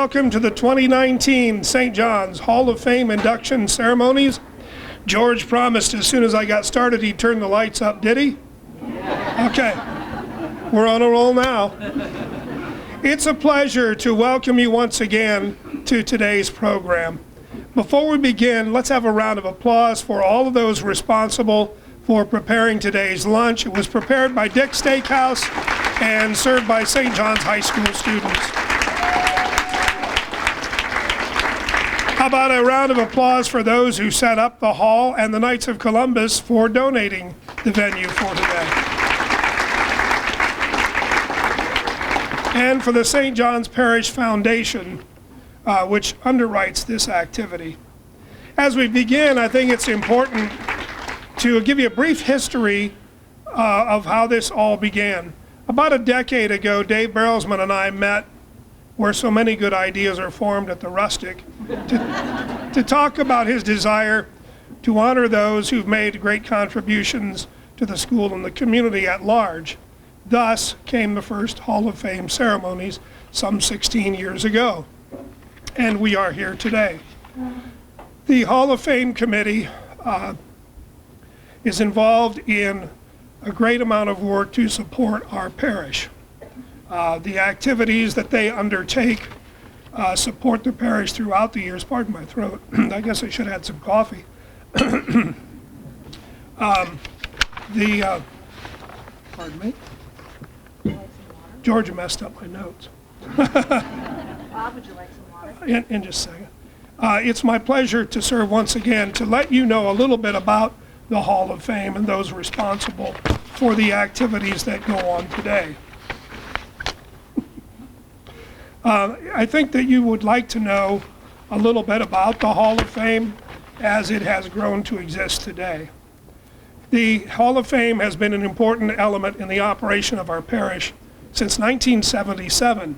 welcome to the 2019 St. John's Hall of Fame induction ceremonies. George promised as soon as I got started he'd turn the lights up, did he? Okay, we're on a roll now. It's a pleasure to welcome you once again to today's program. Before we begin, let's have a round of applause for all of those responsible for preparing today's lunch. It was prepared by Dick's Steakhouse and served by St. John's High School students. How about a round of applause for those who set up the hall and the Knights of Columbus for donating the venue for today. And for the St. John's Parish Foundation, which underwrites this activity. As we begin, I think it's important to give you a brief history of how this all began. About a decade ago, Dave Barrelsman and I met where so many good ideas are formed at the Rustic to talk about his desire to honor those who've made great contributions to the school and the community at large. Thus came the first Hall of Fame ceremonies some 16 years ago, and we are here today. The Hall of Fame committee is involved in a great amount of work to support our parish. The activities that they undertake support the parish throughout the years. Pardon my throat. I guess I should have had some coffee. Pardon me? Georgia messed up my notes. Bob, would you like some water? In just a second. It's my pleasure to serve once again to let you know a little bit about the Hall of Fame and those responsible for the activities that go on today. I think that you would like to know a little bit about the Hall of Fame as it has grown to exist today. The Hall of Fame has been an important element in the operation of our parish since 1977.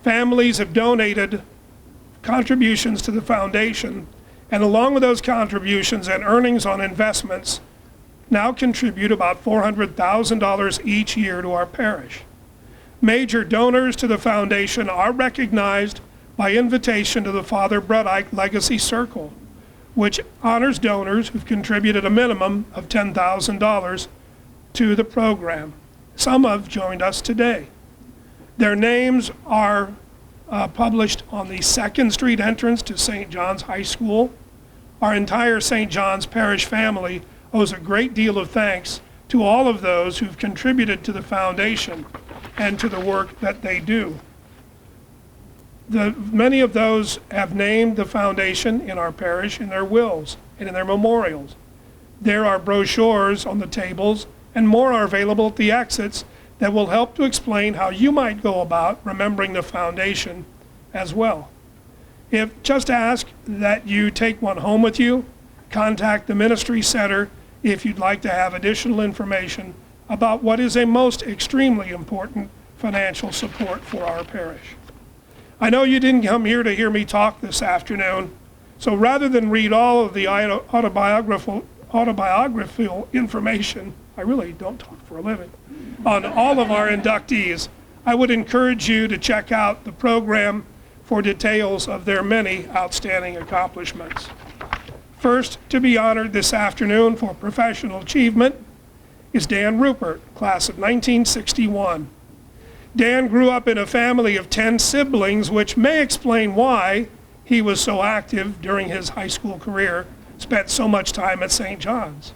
Families have donated contributions to the foundation, and along with those contributions and earnings on investments, now contribute about $400,000 each year to our parish. Major donors to the foundation are recognized by invitation to the Father Brett Ike Legacy Circle, which honors donors who've contributed a minimum of $10,000 to the program. Some have joined us today. Their names are published on the 2nd Street entrance to St. John's High School. Our entire St. John's Parish family owes a great deal of thanks to all of those who've contributed to the foundation and to the work that they do. Many of those have named the foundation in our parish in their wills and in their memorials. There are brochures on the tables, and more are available at the exits that will help to explain how you might go about remembering the foundation as well. Just ask that you take one home with you. Contact the Ministry Center if you'd like to have additional information about what is a most extremely important financial support for our parish. I know you didn't come here to hear me talk this afternoon, so rather than read all of the autobiographical information, I really don't talk for a living, on all of our inductees, I would encourage you to check out the program for details of their many outstanding accomplishments. First to be honored this afternoon for professional achievement is Dan Rupert, class of 1961. Dan grew up in a family of 10 siblings, which may explain why he was so active during his high school career, spent so much time at St. John's.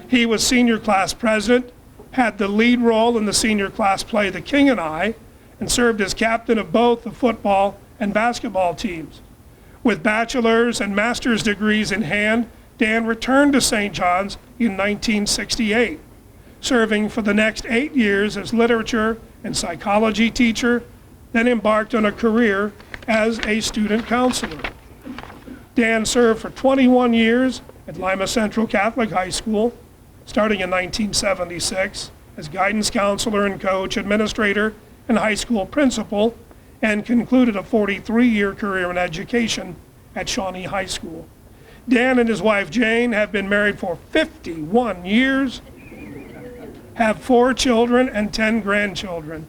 He was senior class president, had the lead role in the senior class play The King and I, and served as captain of both the football and basketball teams. With bachelor's and master's degrees in hand, Dan returned to St. John's in 1968, serving for the next 8 years as literature and psychology teacher, then embarked on a career as a student counselor. Dan served for 21 years at Lima Central Catholic High School, starting in 1976 as guidance counselor and coach, administrator, and high school principal, and concluded a 43-year career in education at Shawnee High School. Dan and his wife Jane have been married for 51 years, have 4 children and 10 grandchildren.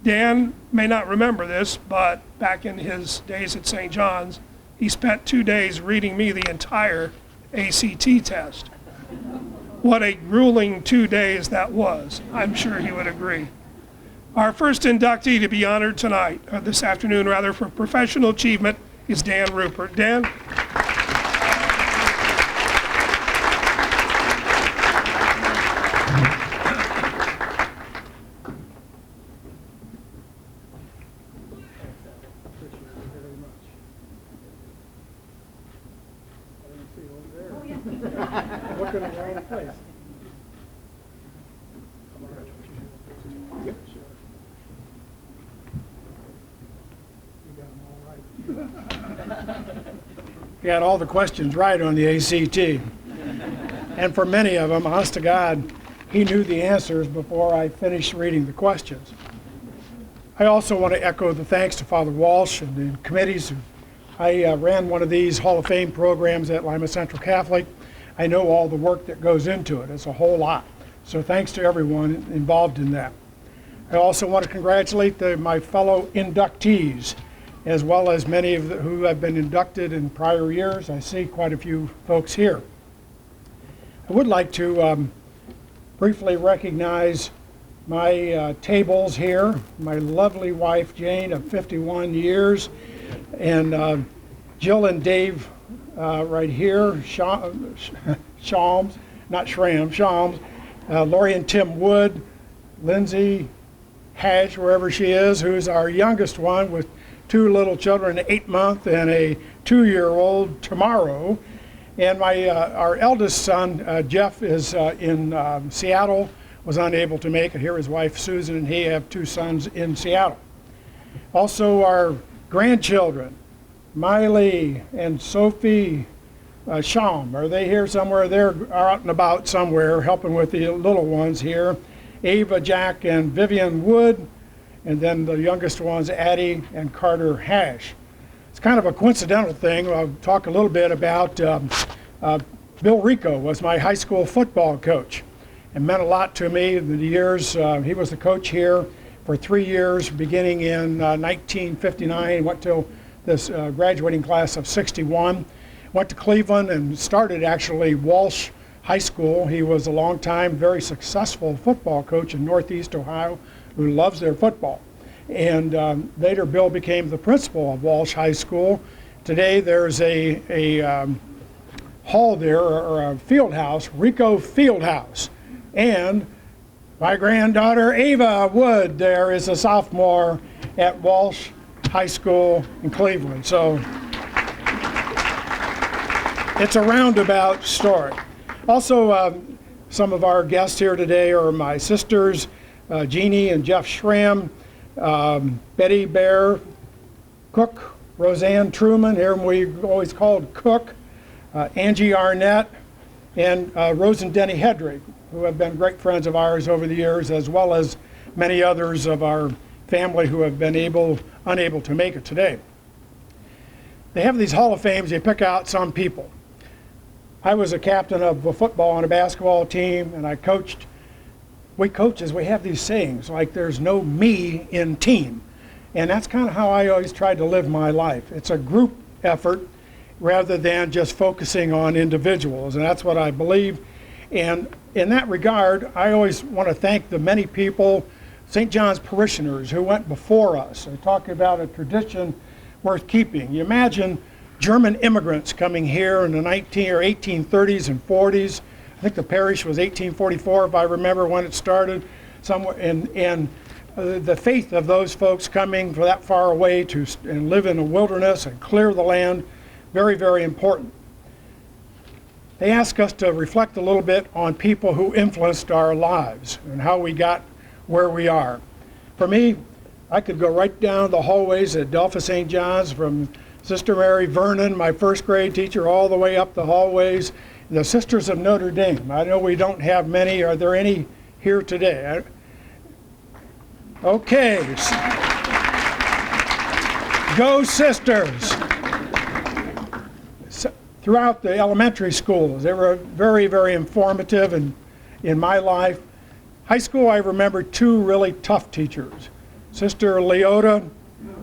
Dan may not remember this, but back in his days at St. John's, he spent 2 days reading me the entire ACT test. What a grueling 2 days that was. I'm sure he would agree. Our first inductee to be honored tonight, or this afternoon rather, for professional achievement is Dan Rupert. Dan? Looking in the wrong place. He had all the questions right on the ACT. And for many of them, honest to God, he knew the answers before I finished reading the questions. I also want to echo the thanks to Father Walsh and the committees. I ran one of these Hall of Fame programs at Lima Central Catholic. I know all the work that goes into it. It's a whole lot. So thanks to everyone involved in that. I also want to congratulate my fellow inductees, as well as many of who have been inducted in prior years. I see quite a few folks here. I would like to briefly recognize my tables here, my lovely wife Jane of 51 years, and Jill and Dave right here, Shams, not Shram, Shams, Lori and Tim Wood, Lindsay Hash, wherever she is, who's our youngest one with 2 little children, an 8-month and a 2-year-old tomorrow. And our eldest son, Jeff, is in Seattle, was unable to make it. Here his wife, Susan, and he have 2 sons in Seattle. Also our grandchildren, Miley and Sophie Sham. Are they here somewhere? They're out and about somewhere helping with the little ones here. Ava, Jack, and Vivian Wood. And then the youngest ones, Addie and Carter Hash. It's kind of a coincidental thing. I'll talk a little bit about Bill Rico was my high school football coach and meant a lot to me in the years. He was the coach here for 3 years, beginning in 1959, went till this graduating class of 61. Went to Cleveland and started actually Walsh High School. He was a long time, very successful football coach in Northeast Ohio who loves their football. And later Bill became the principal of Walsh High School. Today there's a hall there, or a field house, Rico Field House. And my granddaughter Ava Wood there is a sophomore at Walsh High School in Cleveland. So it's a roundabout story. Also, some of our guests here today are my sisters, Jeannie and Jeff Schramm, Betty Bear, Cook, Roseanne Truman, here we always called Cook, Angie Arnett, and Rose and Denny Hedrick, who have been great friends of ours over the years, as well as many others of our family who have been unable to make it today. They have these Hall of Fames, they pick out some people. I was a captain of a football and a basketball team, and I coached. We coaches, we have these sayings like there's no me in team. And that's kind of how I always tried to live my life. It's a group effort rather than just focusing on individuals, and that's what I believe. And in that regard, I always want to thank the many people, St. John's parishioners who went before us. I talk about a tradition worth keeping. You imagine German immigrants coming here in the 1830s and 40s. I think the parish was 1844, if I remember when it started, somewhere. And the faith of those folks coming from that far away and live in the wilderness and clear the land, very, very important. They ask us to reflect a little bit on people who influenced our lives and how we got where we are. For me, I could go right down the hallways at Delphos St. John's, from Sister Mary Vernon, my first grade teacher, all the way up the hallways. The Sisters of Notre Dame. I know we don't have many. Are there any here today? Okay. Go Sisters. Throughout the elementary schools, they were very, very informative in my life. High school, I remember 2 really tough teachers. Sister Leota,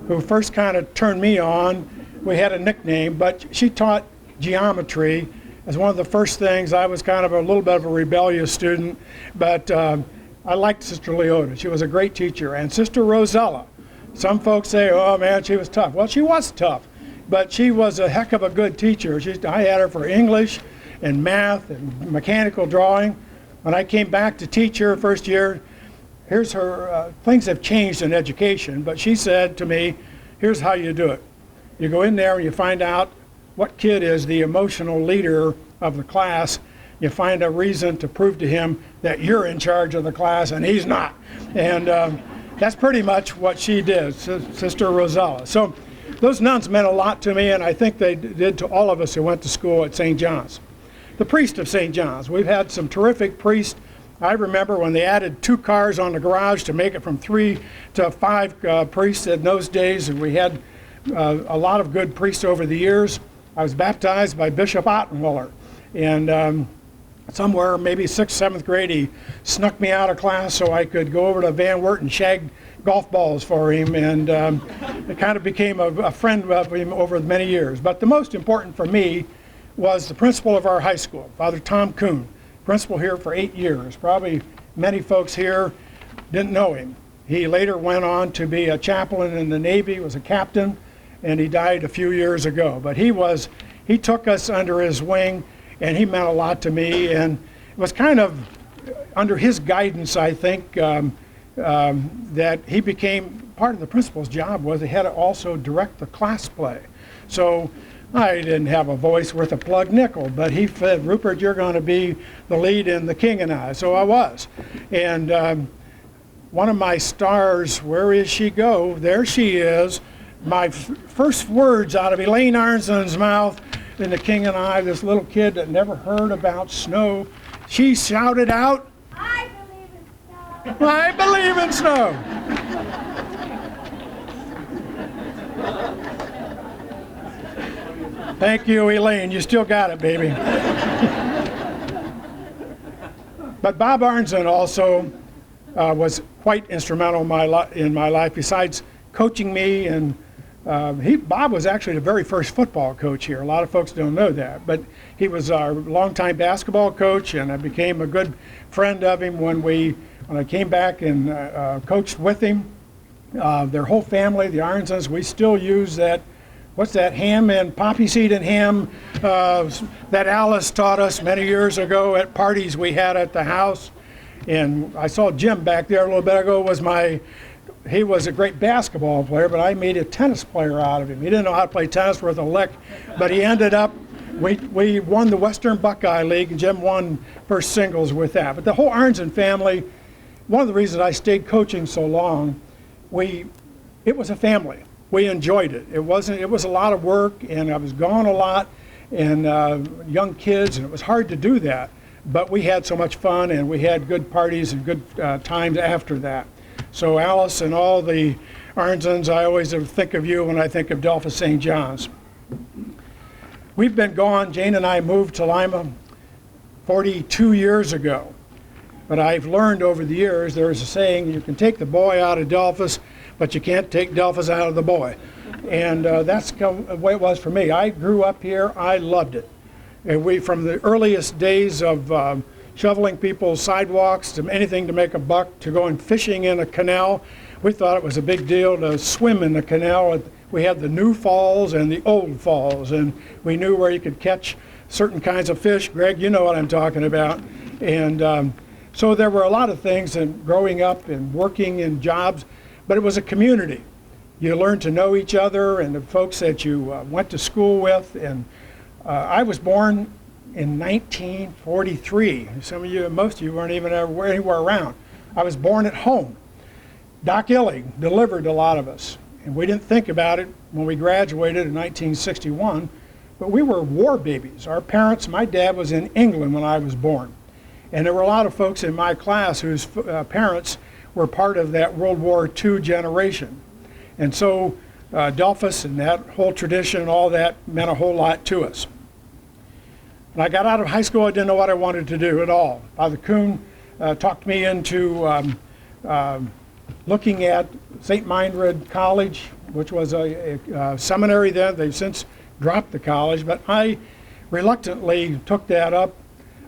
who first kind of turned me on. We had a nickname, but she taught geometry as one of the first things. I was kind of a little bit of a rebellious student, but I liked Sister Leota. She was a great teacher. And Sister Rosella. Some folks say, oh man, she was tough. Well, she was tough, but she was a heck of a good teacher. I had her for English and math and mechanical drawing. When I came back to teach her first year, here's her, things have changed in education, but she said to me, here's how you do it. You go in there and you find out what kid is the emotional leader of the class. You find a reason to prove to him that you're in charge of the class and he's not. And that's pretty much what she did, Sister Rosella. So those nuns meant a lot to me, and I think they did to all of us who went to school at St. John's. The priest of St. John's. We've had some terrific priests. I remember when they added 2 cars on the garage to make it from 3 to 5 priests in those days, and we had a lot of good priests over the years. I was baptized by Bishop Ottenwiller, and somewhere maybe 6th, 7th grade, he snuck me out of class so I could go over to Van Wert and shag golf balls for him, and it kind of became a friend of him over many years. But the most important for me was the principal of our high school, Father Tom Kuhn, principal here for 8 years. Probably many folks here didn't know him. He later went on to be a chaplain in the Navy, was a captain, and he died a few years ago. But he took us under his wing, and he meant a lot to me, and it was kind of under his guidance, I think, that he became, part of the principal's job was he had to also direct the class play. So I didn't have a voice worth a plug nickel, but he said, Rupert, you're going to be the lead in The King and I. So I was. And one of my stars, where is she go? There she is. My first words out of Elaine Arnson's mouth in The King and I, this little kid that never heard about snow, she shouted out, I believe in snow. I believe in snow. Thank you, Elaine. You still got it, baby. But Bob Arnson also was quite instrumental in my life, besides coaching me. And Bob was actually the very first football coach here. A lot of folks don't know that. But he was our longtime basketball coach, and I became a good friend of him when I came back and coached with him. Their whole family, the Arnsons, we still use that. What's that ham and poppy seed and ham that Alice taught us many years ago at parties we had at the house? And I saw Jim back there a little bit ago. He was a great basketball player, but I made a tennis player out of him. He didn't know how to play tennis worth a lick, but he ended up, we won the Western Buckeye League, and Jim won first singles with that. But the whole Arnson family, one of the reasons I stayed coaching so long, it was a family. We enjoyed it. It was a lot of work, and I was gone a lot, and young kids, and it was hard to do that. But we had so much fun, and we had good parties and good times after that. So Alice and all the Arnsons, I always think of you when I think of Delphos St. John's. We've been gone. Jane and I moved to Lima 42 years ago. But I've learned over the years, there's a saying, you can take the boy out of Delphos, but you can't take Delphos out of the boy. And that's the way it was for me. I grew up here. I loved it. And from the earliest days of shoveling people's sidewalks to anything to make a buck, to going fishing in a canal, we thought it was a big deal to swim in the canal. We had the new falls and the old falls, and we knew where you could catch certain kinds of fish. Greg, you know what I'm talking about. And so there were a lot of things in growing up and working in jobs, but it was a community. You learned to know each other and the folks that you went to school with. And I was born in 1943. Most of you weren't even anywhere around. I was born at home. Doc Illig delivered a lot of us, and we didn't think about it when we graduated in 1961, but we were war babies. Our parents, my dad was in England when I was born, and there were a lot of folks in my class whose parents were part of that World War II generation. And so Delphos and that whole tradition and all that meant a whole lot to us. When I got out of high school, I didn't know what I wanted to do at all. Father Kuhn talked me into looking at St. Meinrad College, which was a seminary then. They've since dropped the college, but I reluctantly took that up,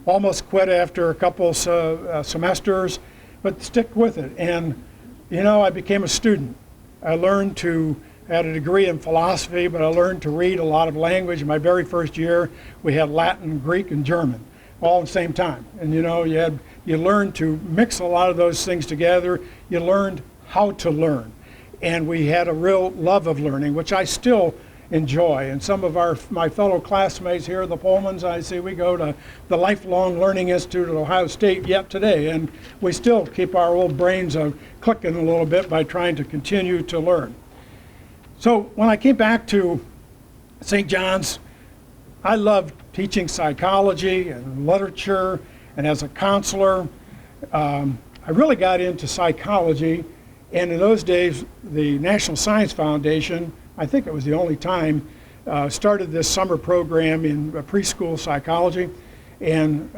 almost quit after a couple semesters, but stick with it. And, you know, I became a student. I learned had a degree in philosophy, but I learned to read a lot of language. In my very first year, we had Latin, Greek, and German all at the same time. And, you know, you learned to mix a lot of those things together. You learned how to learn. And we had a real love of learning, which I still enjoy. And some of my fellow classmates here, the Pullmans, I see we go to the Lifelong Learning Institute at Ohio State yet today, and we still keep our old brains clicking a little bit by trying to continue to learn. So when I came back to St. John's, I loved teaching psychology and literature, and as a counselor, I really got into psychology. And in those days, the National Science Foundation, I think it was the only time, started this summer program in preschool psychology. And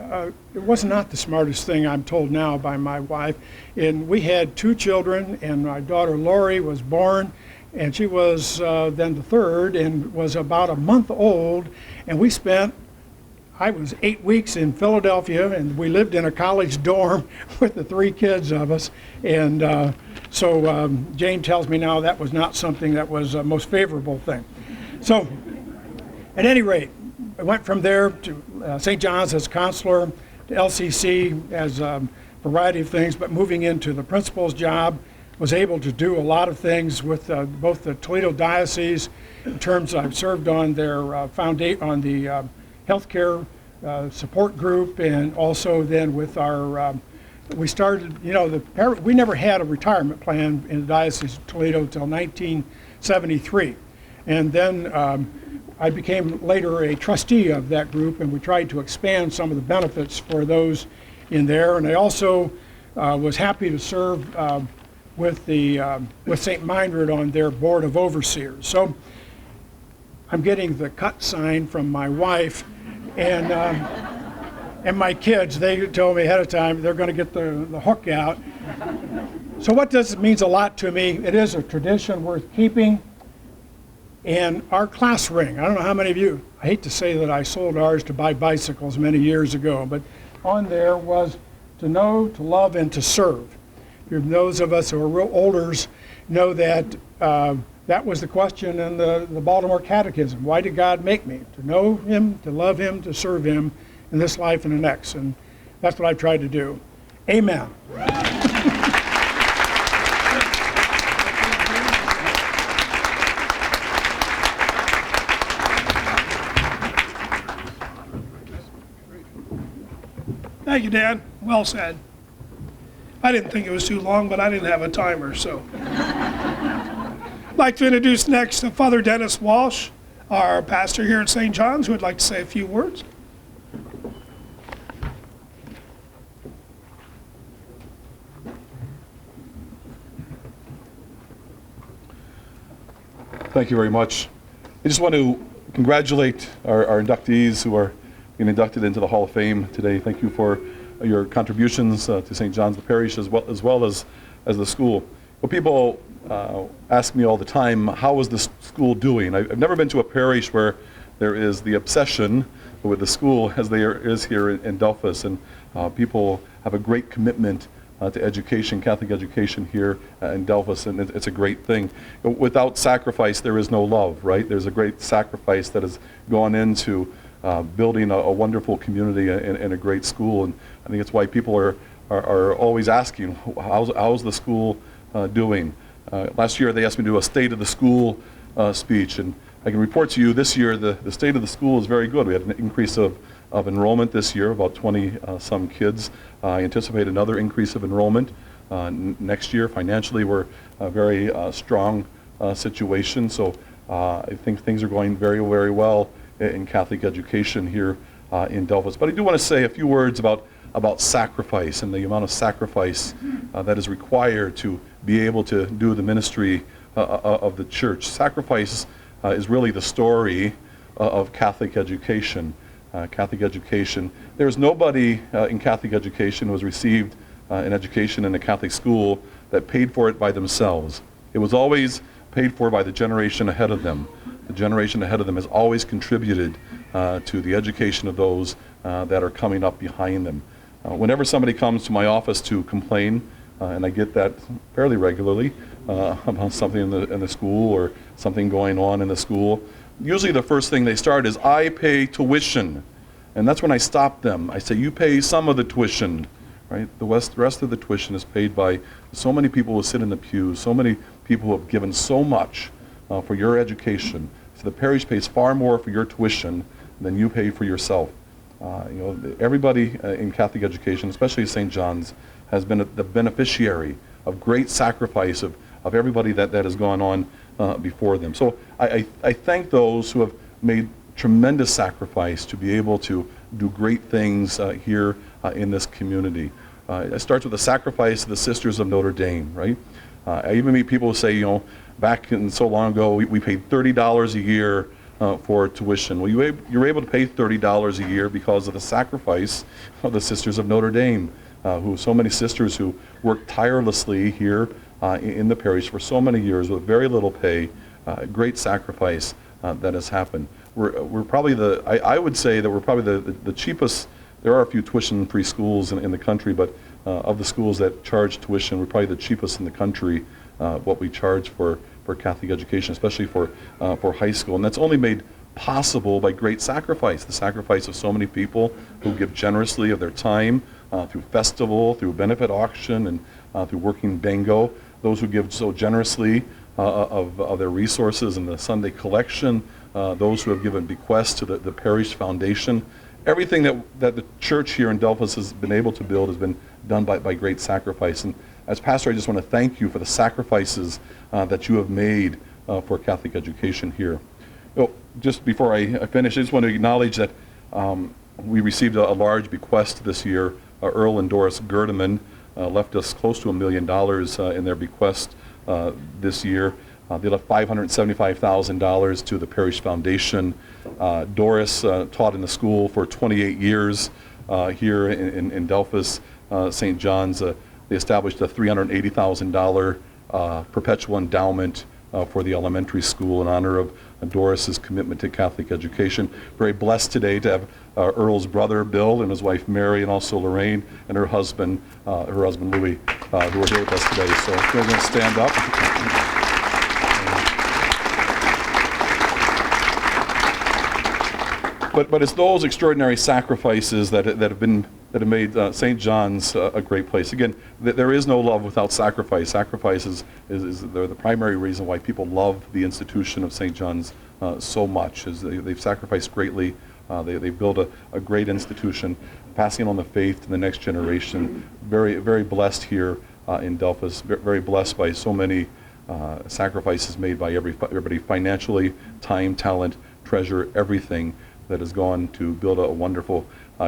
it was not the smartest thing, I'm told now by my wife. And we had 2 children, and my daughter Lori was born, and she was then the third and was about a month old. And I was 8 weeks in Philadelphia, and we lived in a college dorm with the 3 kids of us. And so Jane tells me now that was not something that was the most favorable thing. So at any rate, I went from there to St. John's as counselor, to LCC as a variety of things, but moving into the principal's job, was able to do a lot of things with both the Toledo Diocese in terms I've served on their on the healthcare support group, and also then with our we started, you know, we never had a retirement plan in the Diocese of Toledo until 1973, and then I became later a trustee of that group, and we tried to expand some of the benefits for those in there. And I also was happy to serve with St. Meinrad on their board of overseers. So I'm getting the cut sign from my wife, and my kids. They told me ahead of time they're going to get the hook out. So what this means a lot to me. It is a tradition worth keeping. And our class ring, I don't know how many of you, I hate to say that I sold ours to buy bicycles many years ago, but on there was to know, to love, and to serve. Those of us who are real olders know that that was the question in the Baltimore Catechism. Why did God make me? To know Him, to love Him, to serve Him in this life and the next. And that's what I've tried to do. Amen. Thank you, Dan. Well said. I didn't think it was too long, but I didn't have a timer, so. I'd like to introduce next Father Dennis Walsh, our pastor here at St. John's, who would like to say a few words. Thank you very much. I just want to congratulate our inductees who are being inducted into the Hall of Fame today. Thank you for your contributions to St. John's the Parish as well as the school. Well, people ask me all the time, how is the school doing? I've never been to a parish where there is the obsession with the school as there is here in Delphos, and people have a great commitment to education, Catholic education here in Delphos, and it's a great thing. Without sacrifice, there is no love, right? There's a great sacrifice that has gone into building a wonderful community and a great school, and I think it's why people are always asking, how's the school doing? Last year they asked me to do a state of the school speech, and I can report to you this year the state of the school is very good. We had an increase of enrollment this year, about 20 some kids. I anticipate another increase of enrollment next year. Financially, we're a very strong situation, so I think things are going very, very well in Catholic education here in Delphos. But I do want to say a few words about sacrifice and the amount of sacrifice that is required to be able to do the ministry of the church. Sacrifice is really the story of Catholic education. Catholic education. There's nobody in Catholic education who has received an education in a Catholic school that paid for it by themselves. It was always paid for by the generation ahead of them. The generation ahead of them has always contributed to the education of those that are coming up behind them. Whenever somebody comes to my office to complain, and I get that fairly regularly, about something in the school or something going on in the school, usually the first thing they start is, I pay tuition. And that's when I stop them. I say, you pay some of the tuition, right? The rest of the tuition is paid by so many people who sit in the pews, so many people who have given so much for your education. So the parish pays far more for your tuition than you pay for yourself. Everybody in Catholic education, especially St. John's, has been the beneficiary of great sacrifice of everybody that has gone on before them. So I thank those who have made tremendous sacrifice to be able to do great things here in this community. It starts with the sacrifice of the Sisters of Notre Dame, right? I even meet people who say, back in so long ago, we paid $30 a year for tuition. Well, you're able to pay $30 a year because of the sacrifice of the Sisters of Notre Dame, so many sisters who worked tirelessly here in the parish for so many years with very little pay, great sacrifice that has happened. We're probably I would say that we're probably the cheapest. There are a few tuition-free schools in the country, but of the schools that charge tuition, we're probably the cheapest in the country, what we charge for Catholic education, especially for high school. And that's only made possible by great sacrifice, the sacrifice of so many people who give generously of their time through festival, through benefit auction, and through working bingo, those who give so generously of their resources in the Sunday collection, those who have given bequests to the parish foundation. Everything that the church here in Delphos has been able to build has been done by great sacrifice. And as pastor, I just want to thank you for the sacrifices that you have made for Catholic education here. Just before I finish, I just want to acknowledge that we received a large bequest this year. Earl and Doris Gerdeman left us close to $1 million in their bequest this year. They left $575,000 to the parish foundation. Doris taught in the school for 28 years here in Delphos, St. John's. They established a $380,000 perpetual endowment for the elementary school in honor of Doris's commitment to Catholic education. Very blessed today to have Earl's brother Bill and his wife Mary, and also Lorraine and her husband Louis, who are here with us today. So we're going to stand up. But it's those extraordinary sacrifices that have made St. John's a great place. Again, there is no love without sacrifice. Sacrifice is they're the primary reason why people love the institution of St. John's so much. Is they've sacrificed greatly. They've built a great institution, passing on the faith to the next generation. Very, very blessed here in Delphos. Very blessed by so many sacrifices made by everybody financially, time, talent, treasure, everything that has gone to build a wonderful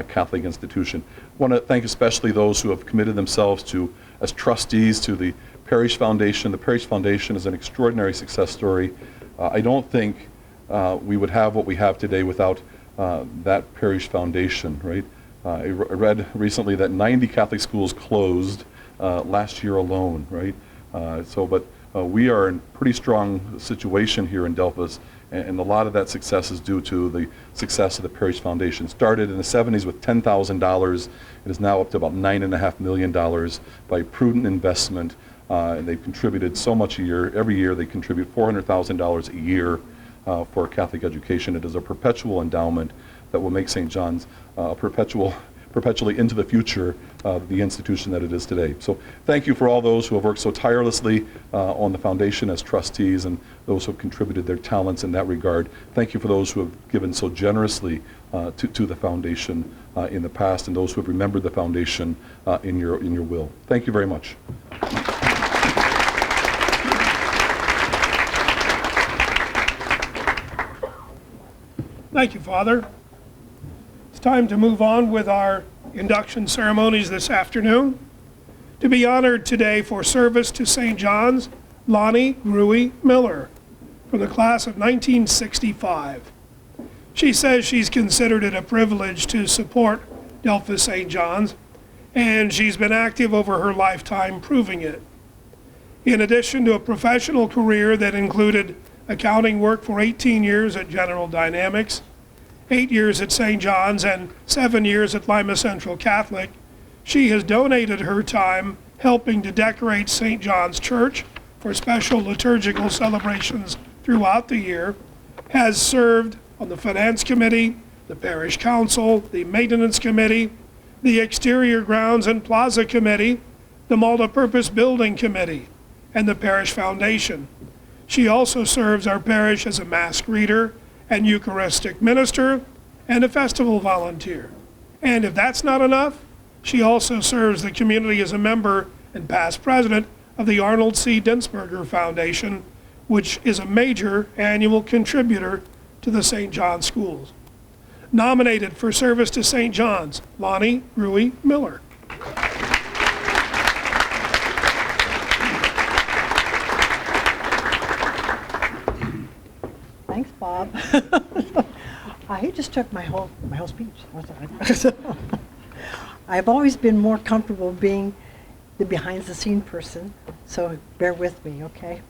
Catholic institution. I want to thank especially those who have committed themselves as trustees to the Parish Foundation. The Parish Foundation is an extraordinary success story. I don't think we would have what we have today without that Parish Foundation, right? I read recently that 90 Catholic schools closed last year alone, right? But we are in a pretty strong situation here in Delphos, and a lot of that success is due to the success of the Parish Foundation. Started in the 70s with $10,000. It is now up to about $9.5 million by prudent investment. And they've contributed so much a year. Every year they contribute $400,000 a year for Catholic education. It is a perpetual endowment that will make St. John's perpetually into the future the institution that it is today. So thank you for all those who have worked so tirelessly on the foundation as trustees, and those who have contributed their talents in that regard. Thank you for those who have given so generously to the foundation in the past, and those who have remembered the foundation in your will. Thank you very much. Thank you, Father. It's time to move on with our induction ceremonies this afternoon. To be honored today for service to St. John's, Lonnie Rui Miller, from the class of 1965. She says she's considered it a privilege to support Delphos St. John's, and she's been active over her lifetime proving it. In addition to a professional career that included accounting work for 18 years at General Dynamics, 8 years at St. John's, and 7 years at Lima Central Catholic, she has donated her time helping to decorate St. John's Church for special liturgical celebrations throughout the year, has served on the Finance Committee, the Parish Council, the Maintenance Committee, the Exterior Grounds and Plaza Committee, the Multipurpose Building Committee, and the Parish Foundation. She also serves our parish as a Mass reader and Eucharistic minister and a festival volunteer. And if that's not enough, she also serves the community as a member and past president of the Arnold C. Dinsberger Foundation, which is a major annual contributor to the St. John's schools. Nominated for service to St. John's, Lonnie Rui Miller. Thanks, Bob. He just took my whole speech. I've always been more comfortable being the behind-the-scene person, so bear with me, okay?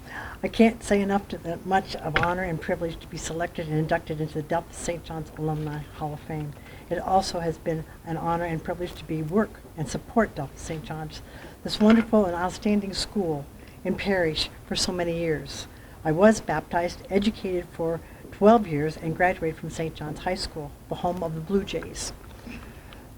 I can't say enough to that much of honor and privilege to be selected and inducted into the Delphos St. John's Alumni Hall of Fame. It also has been an honor and privilege to be work and support Delphos St. John's, this wonderful and outstanding school and parish for so many years. I was baptized, educated for 12 years, and graduated from St. John's High School, the home of the Blue Jays.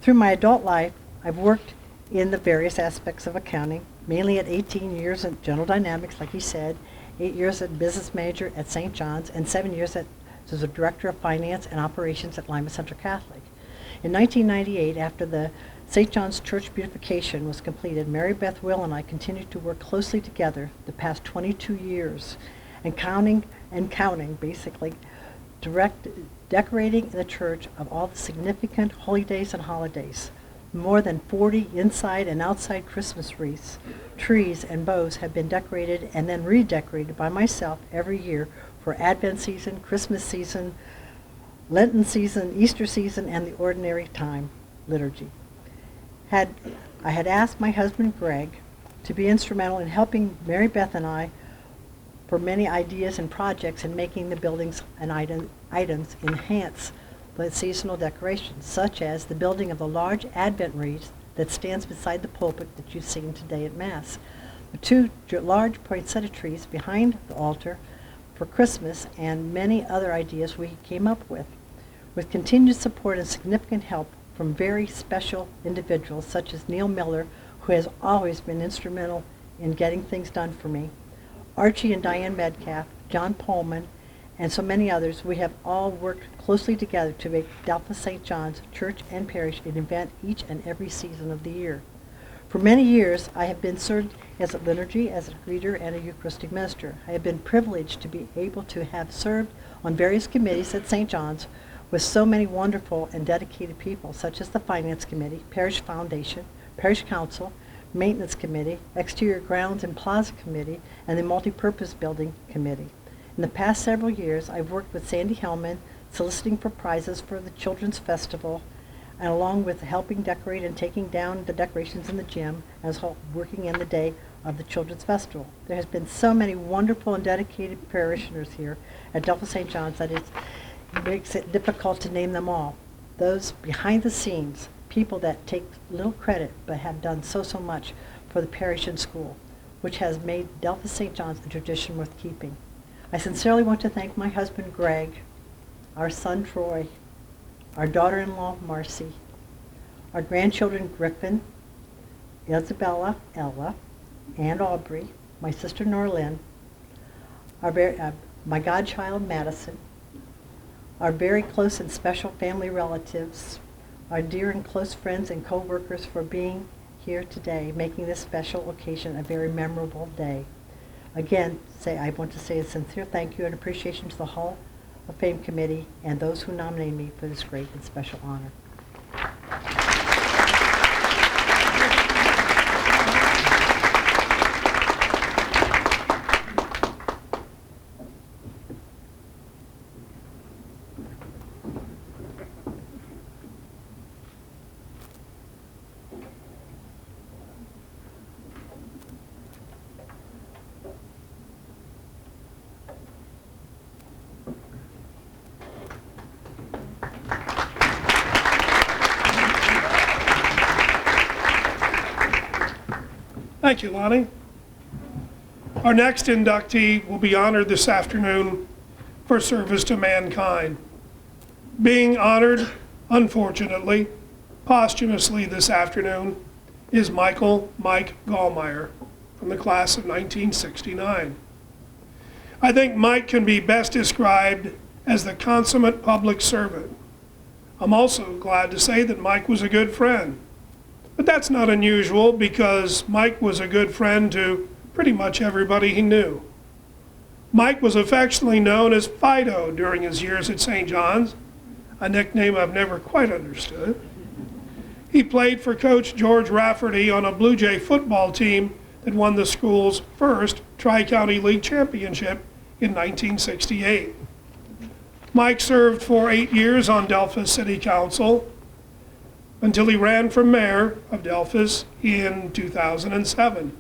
Through my adult life, I've worked in the various aspects of accounting, mainly at 18 years at General Dynamics, like he said, 8 years as business manager at St. John's, and 7 years as a director of finance and operations at Lima Central Catholic. In 1998, after the St. John's Church beautification was completed, Mary Beth Will and I continued to work closely together the past 22 years, and counting, basically, decorating the church of all the significant holy days and holidays. More than 40 inside and outside Christmas wreaths, trees, and bows have been decorated and then redecorated by myself every year for Advent season, Christmas season, Lenten season, Easter season, and the ordinary time liturgy. I had asked my husband Greg to be instrumental in helping Mary Beth and I for many ideas and projects in making the buildings and items enhance the seasonal decorations, such as the building of the large Advent wreath that stands beside the pulpit that you've seen today at Mass, the two large poinsettia trees behind the altar for Christmas, and many other ideas we came up with. With continued support and significant help from very special individuals such as Neil Miller, who has always been instrumental in getting things done for me, Archie and Diane Medcalf, John Pullman, and so many others, we have all worked closely together to make Delphos St. John's Church and Parish an event each and every season of the year. For many years, I have been served as a liturgy, as a reader, and a Eucharistic minister. I have been privileged to be able to have served on various committees at St. John's with so many wonderful and dedicated people, such as the Finance Committee, Parish Foundation, Parish Council, Maintenance Committee, Exterior Grounds and Plaza Committee, and the Multipurpose Building Committee. In the past several years, I've worked with Sandy Hellman, soliciting for prizes for the Children's Festival, and along with helping decorate and taking down the decorations in the gym, as well working in the day of the Children's Festival. There has been so many wonderful and dedicated parishioners here at Delphos St. John's that it makes it difficult to name them all. Those behind the scenes, people that take little credit but have done so much for the parish and school, which has made Delphos St. John's a tradition worth keeping. I sincerely want to thank my husband Greg, our son Troy, our daughter-in-law Marcy, our grandchildren Griffin, Isabella, Ella, and Aubrey, my sister Norlynn, my godchild Madison, our very close and special family relatives, our dear and close friends and co-workers for being here today, making this special occasion a very memorable day. Again, I want to say a sincere thank you and appreciation to the Hall of Fame Committee and those who nominated me for this great and special honor. Thank you, Lonnie. Our next inductee will be honored this afternoon for service to mankind. Being honored, unfortunately, posthumously this afternoon is Mike Gallmeyer from the class of 1969. I think Mike can be best described as the consummate public servant. I'm also glad to say that Mike was a good friend. But that's not unusual because Mike was a good friend to pretty much everybody he knew. Mike was affectionately known as Fido during his years at St. John's, a nickname I've never quite understood. He played for Coach George Rafferty on a Blue Jay football team that won the school's first Tri-County League championship in 1968. Mike served for 8 years on Delphos City Council until he ran for mayor of Delphos in 2007.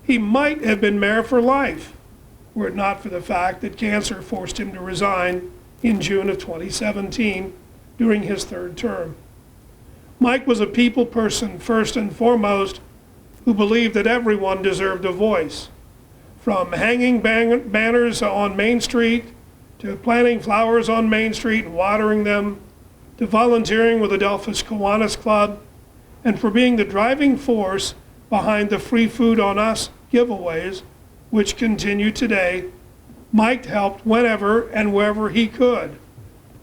He might have been mayor for life were it not for the fact that cancer forced him to resign in June of 2017 during his third term. Mike was a people person first and foremost who believed that everyone deserved a voice. From hanging banners on Main Street, to planting flowers on Main Street and watering them, to volunteering with the Delphos Kiwanis Club, and for being the driving force behind the Free Food on Us giveaways, which continue today. Mike helped whenever and wherever he could,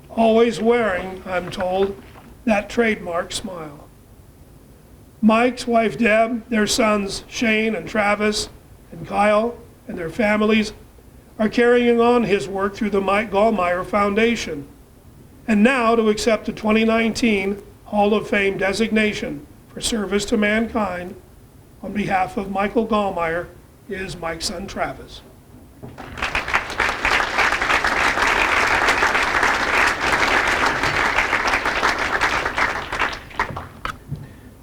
always wearing, I'm told, that trademark smile. Mike's wife Deb, their sons Shane and Travis and Kyle and their families are carrying on his work through the Mike Gallmeyer Foundation. And now to accept the 2019 Hall of Fame designation for service to mankind on behalf of Michael Gallmeyer is Mike's son Travis.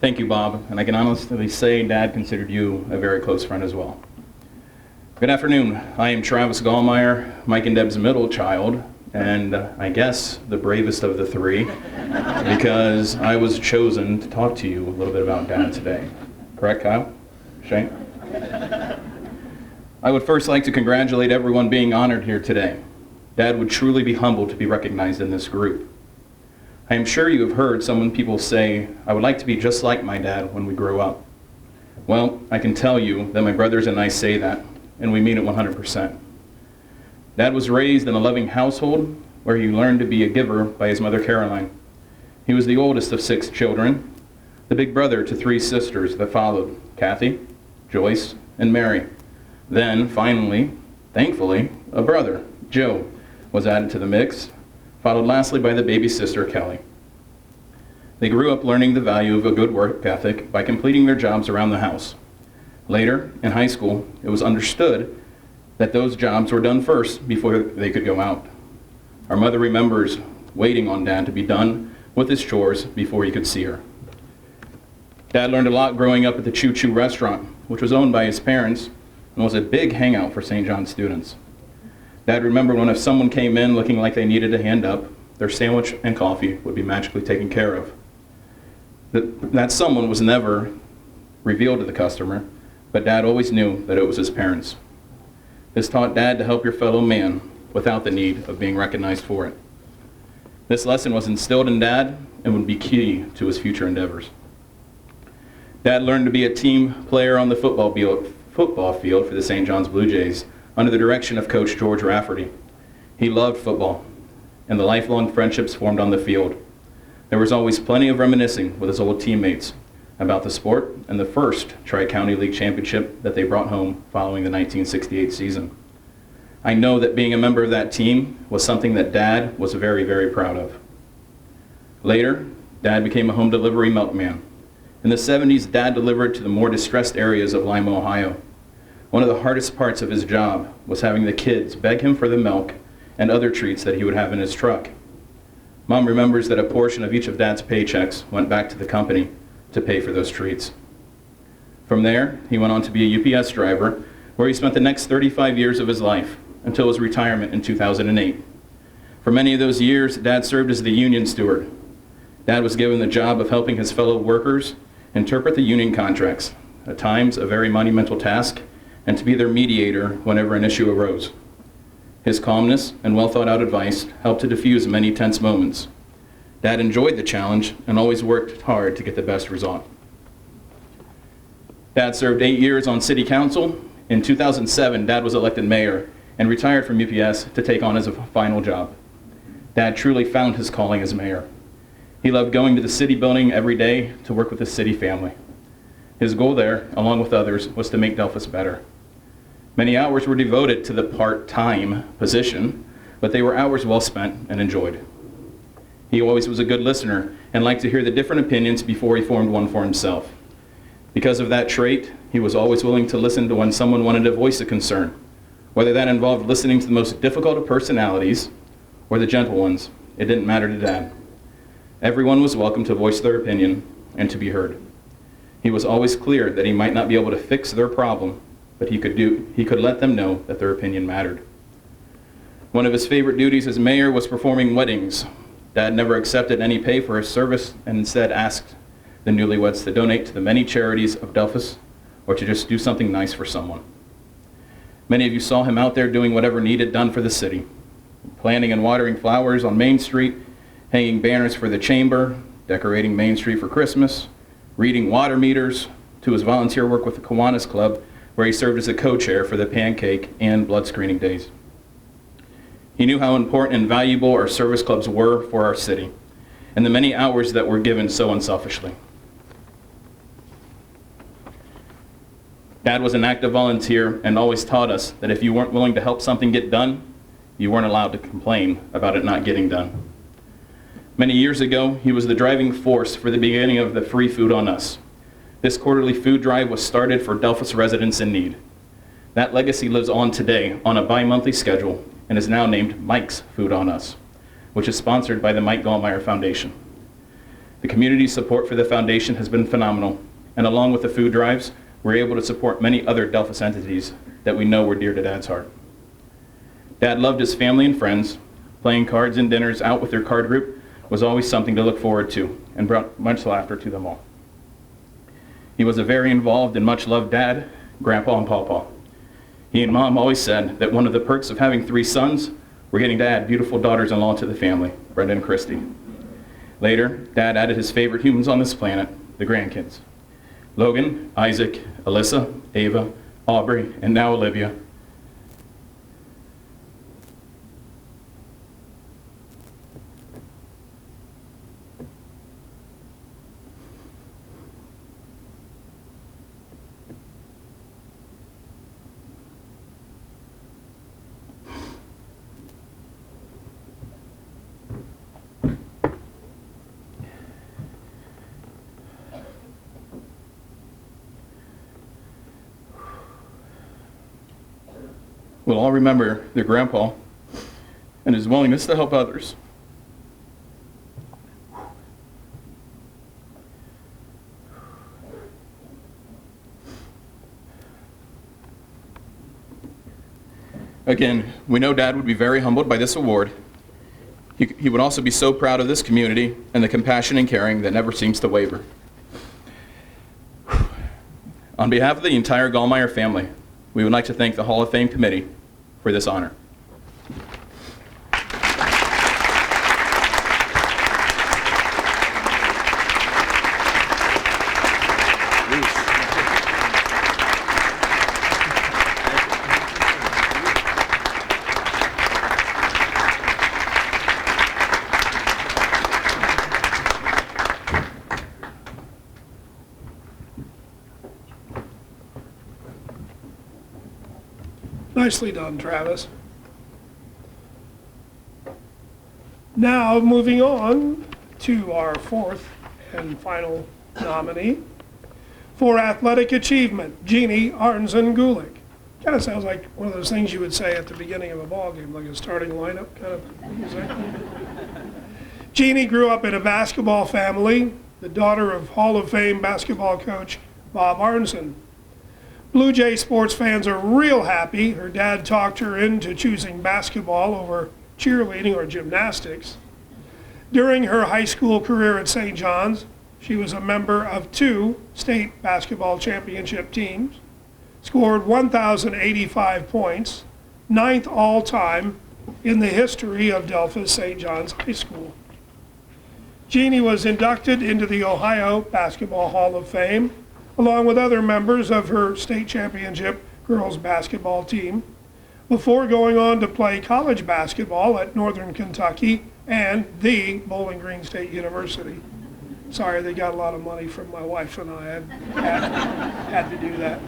Thank you, Bob, and I can honestly say Dad considered you a very close friend as well. Good afternoon. I am Travis Gallmeyer, Mike and Deb's middle child, and I guess the bravest of the three, because I was chosen to talk to you a little bit about Dad today. Correct, Kyle? Shane? I would first like to congratulate everyone being honored here today. Dad would truly be humbled to be recognized in this group. I am sure you have heard some people say, I would like to be just like my dad when we grow up. Well, I can tell you that my brothers and I say that, and we mean it 100%. Dad was raised in a loving household where he learned to be a giver by his mother Caroline. He was the oldest of 6 children, the big brother to 3 sisters that followed, Kathy, Joyce, and Mary. Then, finally, thankfully, a brother, Joe, was added to the mix, followed lastly by the baby sister, Kelly. They grew up learning the value of a good work ethic by completing their jobs around the house. Later, in high school, it was understood that those jobs were done first before they could go out. Our mother remembers waiting on Dad to be done with his chores before he could see her. Dad learned a lot growing up at the Choo Choo restaurant, which was owned by his parents and was a big hangout for St. John students. Dad remembered when if someone came in looking like they needed a hand up, their sandwich and coffee would be magically taken care of. That someone was never revealed to the customer, but Dad always knew that it was his parents. This taught Dad to help your fellow man without the need of being recognized for it. This lesson was instilled in Dad and would be key to his future endeavors. Dad learned to be a team player on the football field for the St. John's Blue Jays under the direction of Coach George Rafferty. He loved football, and the lifelong friendships formed on the field. There was always plenty of reminiscing with his old teammates about the sport and the first Tri-County League championship that they brought home following the 1968 season. I know that being a member of that team was something that Dad was very, very proud of. Later, Dad became a home delivery milkman. In the 70s, Dad delivered to the more distressed areas of Lima, Ohio. One of the hardest parts of his job was having the kids beg him for the milk and other treats that he would have in his truck. Mom remembers that a portion of each of Dad's paychecks went back to the company to pay for those treats. From there, he went on to be a UPS driver, where he spent the next 35 years of his life until his retirement in 2008. For many of those years, Dad served as the union steward. Dad was given the job of helping his fellow workers interpret the union contracts, at times a very monumental task, and to be their mediator whenever an issue arose. His calmness and well-thought-out advice helped to diffuse many tense moments. Dad enjoyed the challenge and always worked hard to get the best result. Dad served 8 years on City Council. In 2007, Dad was elected mayor and retired from UPS to take on his final job. Dad truly found his calling as mayor. He loved going to the city building every day to work with the city family. His goal there, along with others, was to make Delphos better. Many hours were devoted to the part-time position, but they were hours well spent and enjoyed. He always was a good listener and liked to hear the different opinions before he formed one for himself. Because of that trait, he was always willing to listen to when someone wanted to voice a concern, whether that involved listening to the most difficult of personalities or the gentle ones. It didn't matter to Dad. Everyone was welcome to voice their opinion and to be heard. He was always clear that he might not be able to fix their problem, but he could let them know that their opinion mattered. One of his favorite duties as mayor was performing weddings. Dad never accepted any pay for his service and instead asked the newlyweds to donate to the many charities of Delphos or to just do something nice for someone. Many of you saw him out there doing whatever needed done for the city, planting and watering flowers on Main Street, hanging banners for the chamber, decorating Main Street for Christmas, reading water meters, to his volunteer work with the Kiwanis Club, where he served as a co-chair for the pancake and blood screening days. He knew how important and valuable our service clubs were for our city, and the many hours that were given so unselfishly. Dad was an active volunteer and always taught us that if you weren't willing to help something get done, you weren't allowed to complain about it not getting done. Many years ago, he was the driving force for the beginning of the Free Food on Us. This quarterly food drive was started for Delphos residents in need. That legacy lives on today on a bi-monthly schedule and is now named Mike's Food on Us, which is sponsored by the Mike Gallmeyer Foundation. The community support for the foundation has been phenomenal, and along with the food drives, we're able to support many other Delphos entities that we know were dear to Dad's heart. Dad loved his family and friends. Playing cards and dinners out with their card group was always something to look forward to and brought much laughter to them all. He was a very involved and much loved dad, grandpa and pawpaw. He and Mom always said that one of the perks of having 3 sons were getting to add beautiful daughters-in-law to the family, Brenda and Christy. Later, Dad added his favorite humans on this planet, the grandkids. Logan, Isaac, Alyssa, Ava, Aubrey, and now Olivia. We'll all remember their grandpa and his willingness to help others. Again, we know Dad would be very humbled by this award. He would also be so proud of this community and the compassion and caring that never seems to waver. On behalf of the entire Gallmeyer family, we would like to thank the Hall of Fame Committee for this honor. Nicely done, Travis. Now, moving on to our 4th and final nominee. For athletic achievement, Jeannie, Arns, and Gulick. Kind of sounds like one of those things you would say at the beginning of a ball game, like a starting lineup kind of music. Jeannie grew up in a basketball family, the daughter of Hall of Fame basketball coach Bob Arnson. Blue Jay sports fans are real happy her dad talked her into choosing basketball over cheerleading or gymnastics. During her high school career at St. John's, She was a member of 2 state basketball championship teams, scored 1,085 points, 9th all-time in the history of Delphos St. John's High School. Jeannie was inducted into the Ohio Basketball Hall of Fame, along with other members of her state championship girls basketball team, before going on to play college basketball at Northern Kentucky and the Bowling Green State University. Sorry, they got a lot of money from my wife and I had to do that.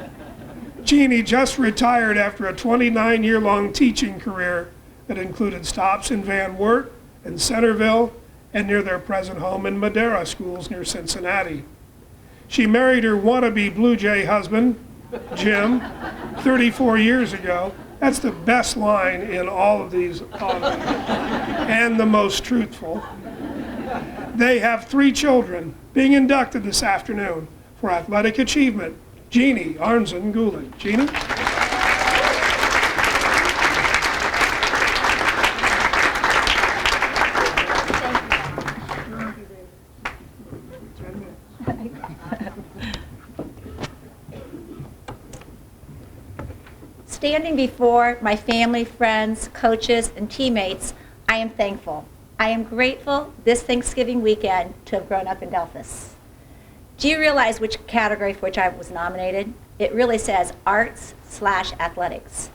Jeannie just retired after a 29-year-long teaching career that included stops in Van Wert and Centerville and near their present home in Madera schools near Cincinnati. She married her wannabe Blue Jay husband, Jim, 34 years ago. That's the best line in all of these, and the most truthful. They have 3 children being inducted this afternoon for athletic achievement. Jeannie, Arns, and Gulick. Jeannie? Standing before my family, friends, coaches, and teammates, I am thankful. I am grateful this Thanksgiving weekend to have grown up in Delphos. Do you realize which category for which I was nominated? It really says arts/athletics.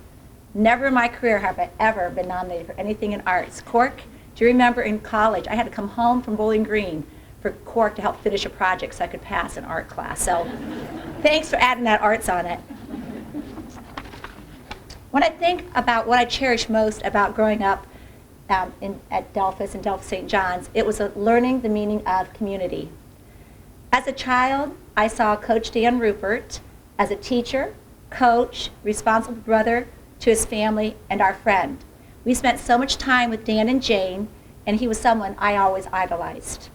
Never in my career have I ever been nominated for anything in arts. Cork, do you remember in college, I had to come home from Bowling Green for Cork to help finish a project so I could pass an art class. So thanks for adding that arts on it. When I think about what I cherish most about growing up at Delphos and Delphos St. John's, it was learning the meaning of community. As a child, I saw Coach Dan Rupert as a teacher, coach, responsible brother to his family, and our friend. We spent so much time with Dan and Jane, and he was someone I always idolized.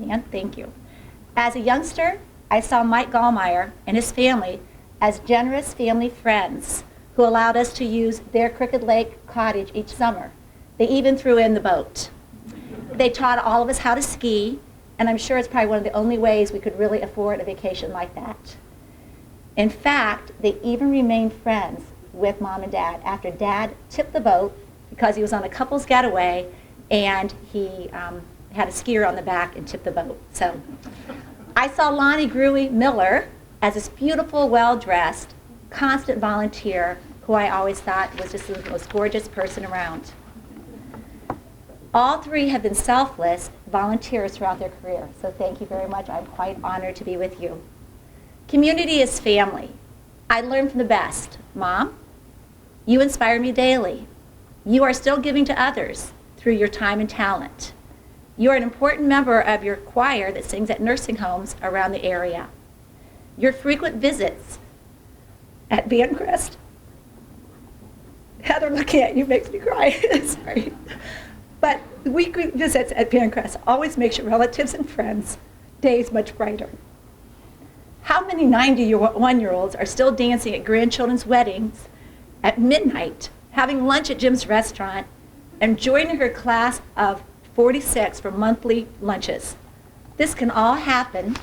Dan, thank you. As a youngster, I saw Mike Gallmeyer and his family as generous family friends who allowed us to use their Crooked Lake cottage each summer. They even threw in the boat. They taught all of us how to ski, and I'm sure it's probably one of the only ways we could really afford a vacation like that. In fact, they even remained friends with Mom and Dad after Dad tipped the boat because he was on a couple's getaway and he had a skier on the back and tipped the boat. So I saw Lonnie Rui Miller as this beautiful, well-dressed, constant volunteer who I always thought was just the most gorgeous person around. All 3 have been selfless volunteers throughout their career, so thank you very much. I'm quite honored to be with you. Community is family. I learn from the best. Mom, you inspire me daily. You are still giving to others through your time and talent. You are an important member of your choir that sings at nursing homes around the area. Your frequent visits at Bancrest. Heather, looking at you makes me cry. Sorry. But weekly visits at Bancrest always makes your relatives and friends' days much brighter. How many 91-year-olds are still dancing at grandchildren's weddings at midnight, having lunch at Jim's restaurant, and joining her class of 46 for monthly lunches? This can all happen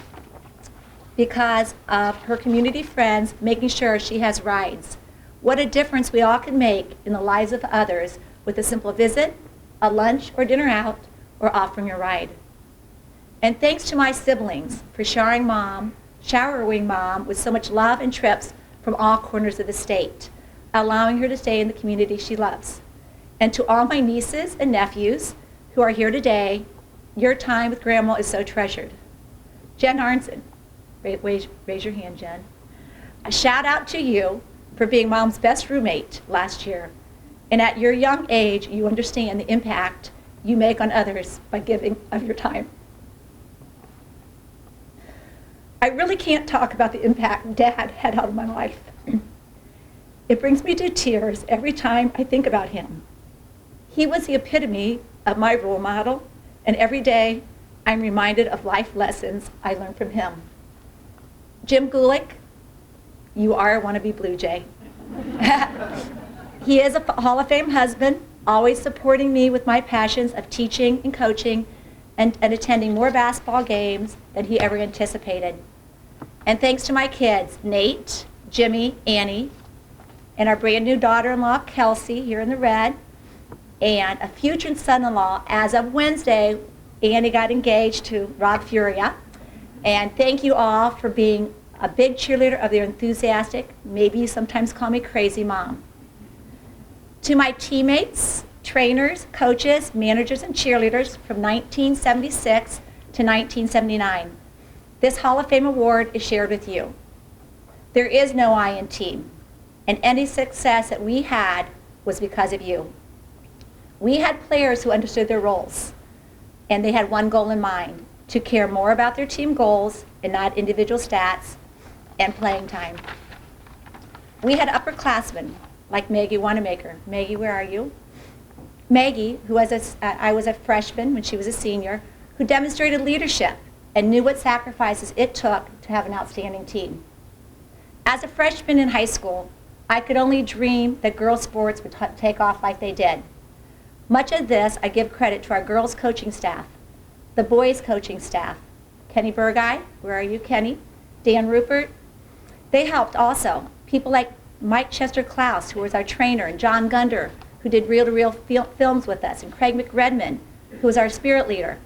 because of her community friends making sure she has rides. What a difference we all can make in the lives of others with a simple visit, a lunch or dinner out, or offering a ride. And thanks to my siblings for showering Mom with so much love and trips from all corners of the state, allowing her to stay in the community she loves. And to all my nieces and nephews who are here today, your time with Grandma is so treasured. Jen Arnson, raise your hand, Jen. A shout out to you for being Mom's best roommate last year. And at your young age, you understand the impact you make on others by giving of your time. I really can't talk about the impact Dad had on my life. It brings me to tears every time I think about him. He was the epitome of my role model, and every day I'm reminded of life lessons I learned from him. Jim Gulick, you are a wannabe Blue Jay. He is a Hall of Fame husband, always supporting me with my passions of teaching and coaching, and attending more basketball games than he ever anticipated. And thanks to my kids, Nate, Jimmy, Annie, and our brand new daughter-in-law, Kelsey, here in the red, and a future son-in-law. As of Wednesday, Annie got engaged to Rob Furia. And thank you all for being a big cheerleader of their enthusiastic, maybe you sometimes call me crazy mom. To my teammates, trainers, coaches, managers, and cheerleaders from 1976 to 1979, this Hall of Fame award is shared with you. There is no I in team, and any success that we had was because of you. We had players who understood their roles, and they had one goal in mind, to care more about their team goals and not individual stats and playing time. We had upperclassmen like Maggie Wanamaker. Maggie, where are you? Maggie, who was I was a freshman when she was a senior, who demonstrated leadership and knew what sacrifices it took to have an outstanding team. As a freshman in high school, I could only dream that girls' sports would take off like they did. Much of this I give credit to our girls' coaching staff, the boys' coaching staff. Kenny Burguy, where are you, Kenny? Dan Rupert. They helped also. People like Mike Chester Klaus, who was our trainer, and John Gunder, who did reel-to-reel films with us, and Craig McRedmond, who was our spirit leader.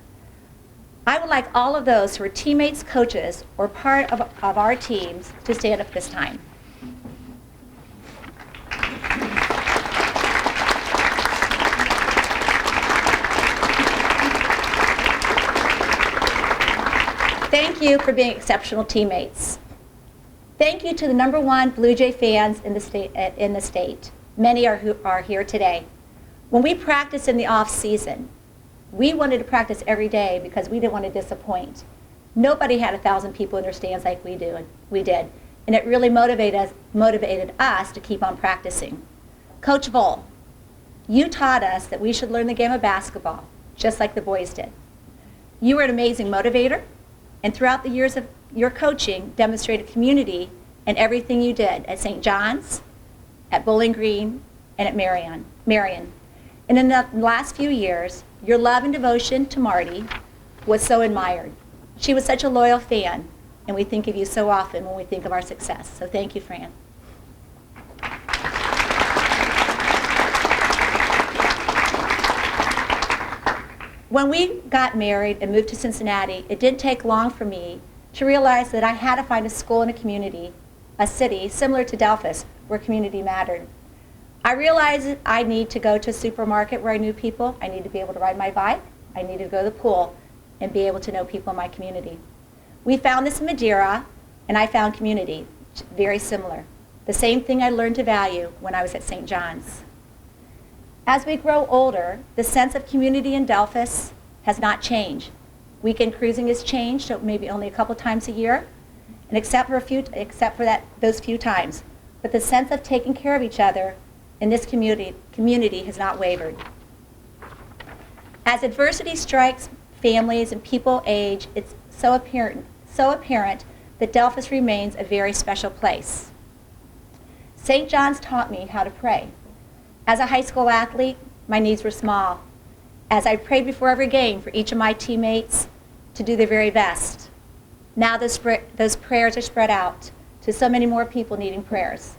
I would like all of those who are teammates, coaches, or part of our teams to stand up this time. Thank you for being exceptional teammates. Thank you to the #1 Blue Jay fans in the state. Many are here today. When we practiced in the off season, we wanted to practice every day because we didn't want to disappoint. Nobody had 1,000 people in their stands like we did, and it really motivated us to keep on practicing. Coach Vole, you taught us that we should learn the game of basketball, just like the boys did. You were an amazing motivator, and throughout the years of your coaching, demonstrated community in everything you did at St. John's, at Bowling Green, and at Marion. And in the last few years, your love and devotion to Marty was so admired. She was such a loyal fan, and we think of you so often when we think of our success. So thank you, Fran. When we got married and moved to Cincinnati, it didn't take long for me to realize that I had to find a school in a community, a city similar to Delphos, where community mattered. I realized I need to go to a supermarket where I knew people. I need to be able to ride my bike. I needed to go to the pool and be able to know people in my community. We found this in Madeira, and I found community, very similar. The same thing I learned to value when I was at St. John's. As we grow older, the sense of community in Delphos has not changed. Weekend cruising has changed, so maybe only a couple times a year, and except for those few times. But the sense of taking care of each other in this community has not wavered. As adversity strikes families and people age, it's so apparent that Delphos remains a very special place. St. John's taught me how to pray. As a high school athlete, my needs were small. As I prayed before every game for each of my teammates to do their very best. Now those prayers are spread out to so many more people needing prayers.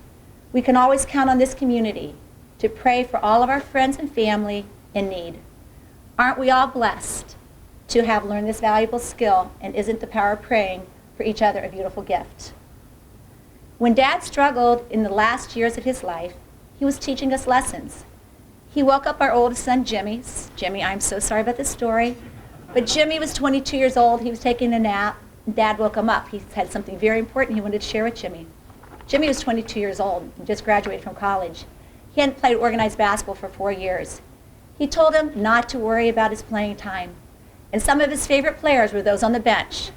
We can always count on this community to pray for all of our friends and family in need. Aren't we all blessed to have learned this valuable skill, and isn't the power of praying for each other a beautiful gift? When Dad struggled in the last years of his life, he was teaching us lessons. He woke up our oldest son, Jimmy. Jimmy, I'm so sorry about this story, but Jimmy was 22 years old. He was taking a nap. Dad woke him up. He had something very important he wanted to share with Jimmy. Jimmy was 22 years old and just graduated from college. He hadn't played organized basketball for 4 years. He told him not to worry about his playing time. And some of his favorite players were those on the bench,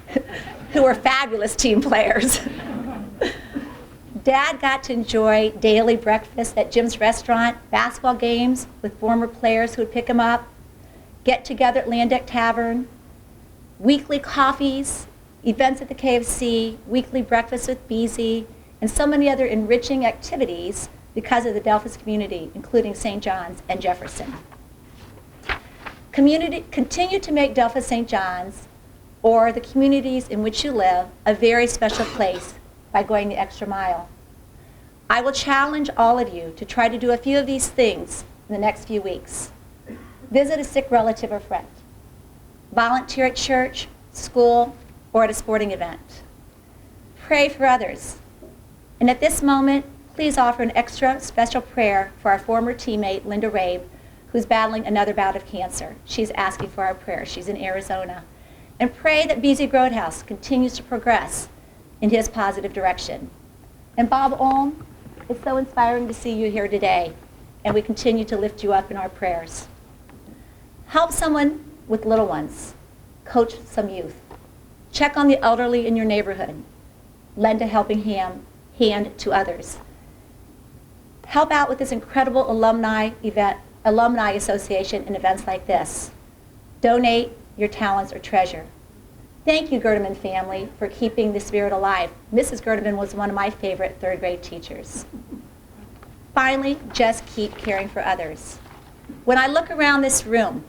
who were fabulous team players. Dad got to enjoy daily breakfast at Jim's restaurant, basketball games with former players who would pick him up, get together at Landeck Tavern, weekly coffees, events at the KFC, weekly breakfasts with BZ, and so many other enriching activities because of the Delphos community, including St. John's and Jefferson. Continue to make Delphos St. John's or the communities in which you live a very special place by going the extra mile. I will challenge all of you to try to do a few of these things in the next few weeks. Visit a sick relative or friend. Volunteer at church, school, or at a sporting event. Pray for others. And at this moment, please offer an extra special prayer for our former teammate, Linda Rabe, who's battling another bout of cancer. She's asking for our prayer. She's in Arizona. And pray that BZ Roadhouse continues to progress in his positive direction. And Bob Olm, it's so inspiring to see you here today, and we continue to lift you up in our prayers. Help someone with little ones. Coach some youth. Check on the elderly in your neighborhood. Lend a helping hand to others. Help out with this incredible alumni association and events like this. Donate your talents or treasure. Thank you, Gerdeman family, for keeping the spirit alive. Mrs. Gerdeman was one of my favorite third grade teachers. Finally, just keep caring for others. When I look around this room,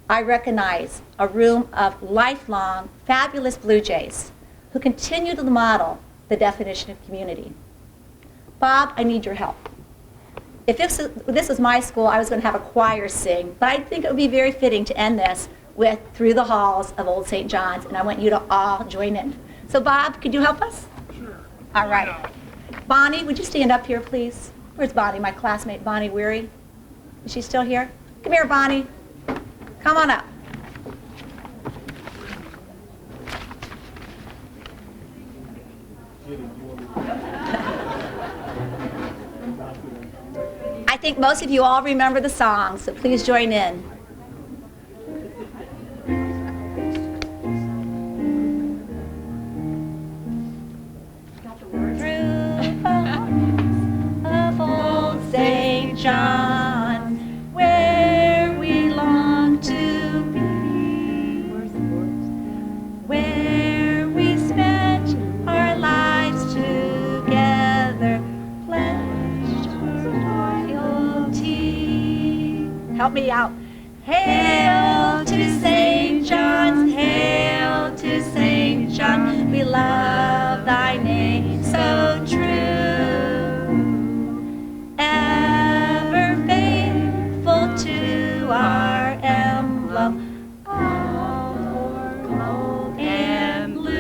I recognize a room of lifelong, fabulous Blue Jays who continue to model the definition of community. Bob, I need your help. If this was my school, I was going to have a choir sing, but I think it would be very fitting to end this with Through the Halls of Old St. John's, and I want you to all join in. So Bob, could you help us? Sure. All right. Bonnie, would you stand up here, please? Where's Bonnie, my classmate, Bonnie Weary? Is she still here? Come here, Bonnie. Come on up. I think most of you all remember the song, so please join in. Of old St. John, where we long to be, where we spent our lives together, pledged loyalty. Help me out. Hail to St. John's, hail to St. John, we love thy name so true. Ever faithful to our emblem, all gold and blue.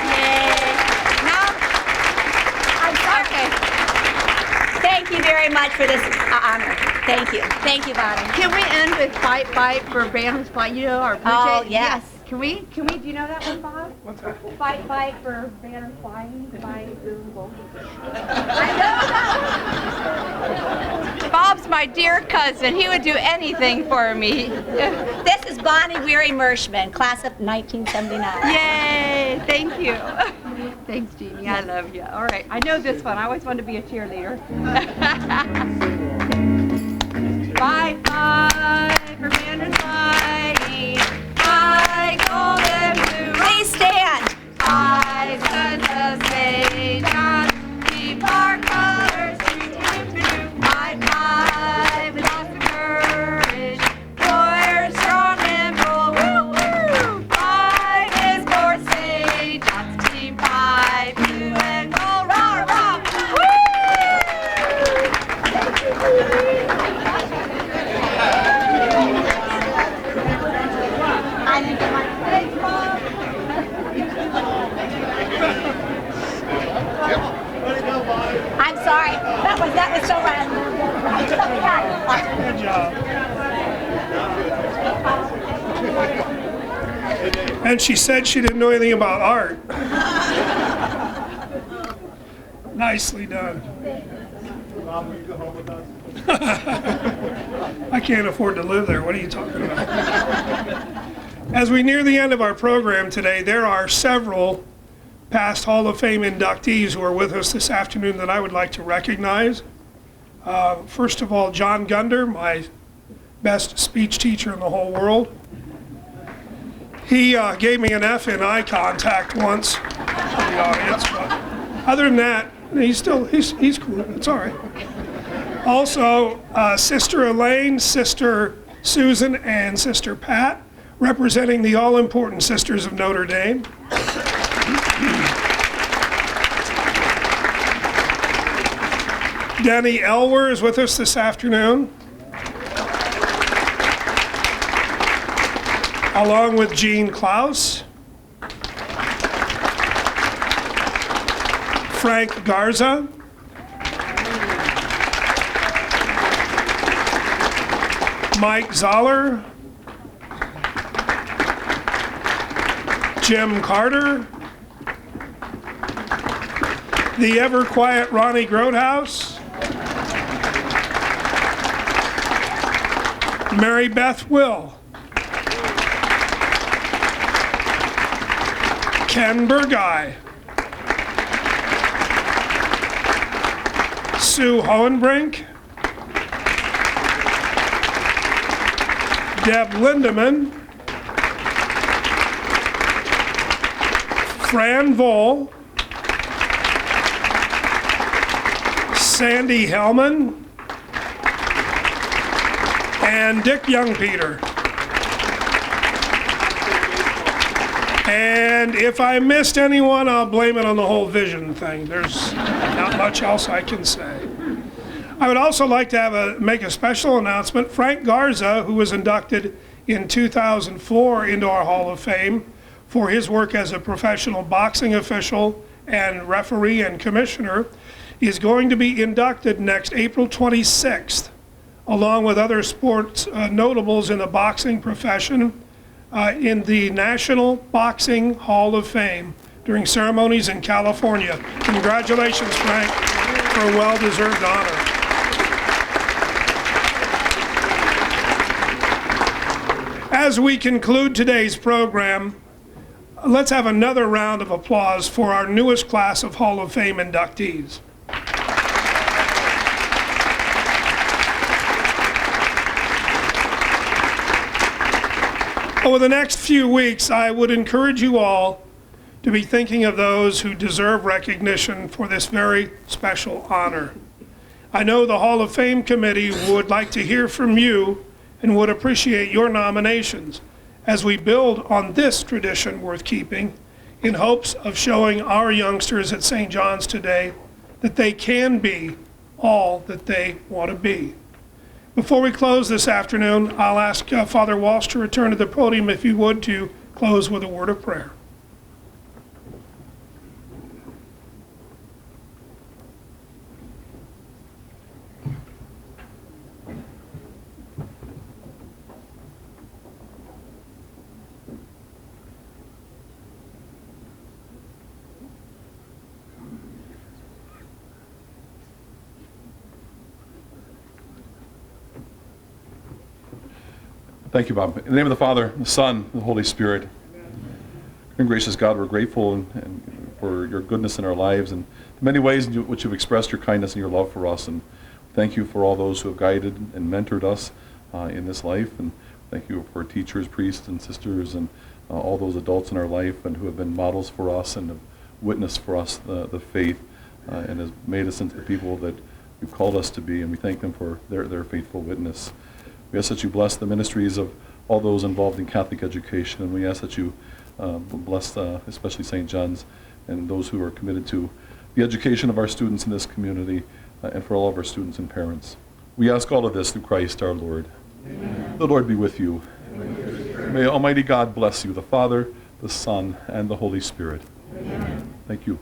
Yay. Now, I'm sorry. Thank you very much for this honor. Thank you. Thank you, Bonnie. Can we end with Fight, Fight for Banners Fly? You know our Blue Oh, Jays? yes. Can we, do you know that one, Bob? What's that? Fight, Fight for Banner Flying by Google. Bob's my dear cousin. He would do anything for me. This is Bonnie Weary Mershman, class of 1979. Yay! Thank you. Thanks, Jeannie. I love you. All right. I know this one. I always wanted to be a cheerleader. Fight, fight for banners flying. Fight, golden blue. Please stand. Fight, sons of St. John. Keep our colors true to blue. Fight, fight with lots of courage. Warriors strong and bold. Woo, woo. Fight is for St. John's team. Fight, blue and gold. Roar, roar. Woo! I'm sorry. That was so random. Good job. And she said she didn't know anything about art. Nicely done. I can't afford to live there. What are you talking about? As we near the end of our program today, there are several past Hall of Fame inductees who are with us this afternoon that I would like to recognize. First of all, John Gunder, my best speech teacher in the whole world. He gave me an F in eye contact once in the audience, but other than that, he's cool. It's all right. Also, Sister Elaine, Sister Susan and Sister Pat, representing the all-important Sisters of Notre Dame. Denny Elwer is with us this afternoon, along with Jean Klaus, Frank Garza, Mike Zoller, Jim Carter, the ever-quiet Ronnie Grotehouse, Mary Beth Will, Ken Burguy, Sue Hohenbrink, Deb Lindemann, Fran Voll, Sandy Hellman, and Dick Youngpeter. And if I missed anyone, I'll blame it on the whole vision thing. There's not much else I can say. I would also like to make a special announcement. Frank Garza, who was inducted in 2004 into our Hall of Fame for his work as a professional boxing official and referee and commissioner, is going to be inducted next April 26th, along with other sports notables in the boxing profession, in the National Boxing Hall of Fame during ceremonies in California. Congratulations, Frank, for a well-deserved honor. As we conclude today's program, let's have another round of applause for our newest class of Hall of Fame inductees. Over the next few weeks, I would encourage you all to be thinking of those who deserve recognition for this very special honor. I know the Hall of Fame committee would like to hear from you and would appreciate your nominations as we build on this tradition worth keeping in hopes of showing our youngsters at St. John's today that they can be all that they want to be. Before we close this afternoon, I'll ask Father Walsh to return to the podium, if you would, to close with a word of prayer. Thank you, Bob. In the name of the Father, the Son, the Holy Spirit. And gracious God, we're grateful and for your goodness in our lives and the many ways in which you've expressed your kindness and your love for us. And thank you for all those who have guided and mentored us in this life. And thank you for teachers, priests, and sisters, and all those adults in our life and who have been models for us and have witnessed for us the faith and has made us into the people that you've called us to be. And we thank them for their faithful witness. We ask that you bless the ministries of all those involved in Catholic education, and we ask that you bless especially St. John's and those who are committed to the education of our students in this community and for all of our students and parents. We ask all of this through Christ our Lord. Amen. The Lord be with you. Amen. May Almighty God bless you, the Father, the Son, and the Holy Spirit. Amen. Thank you.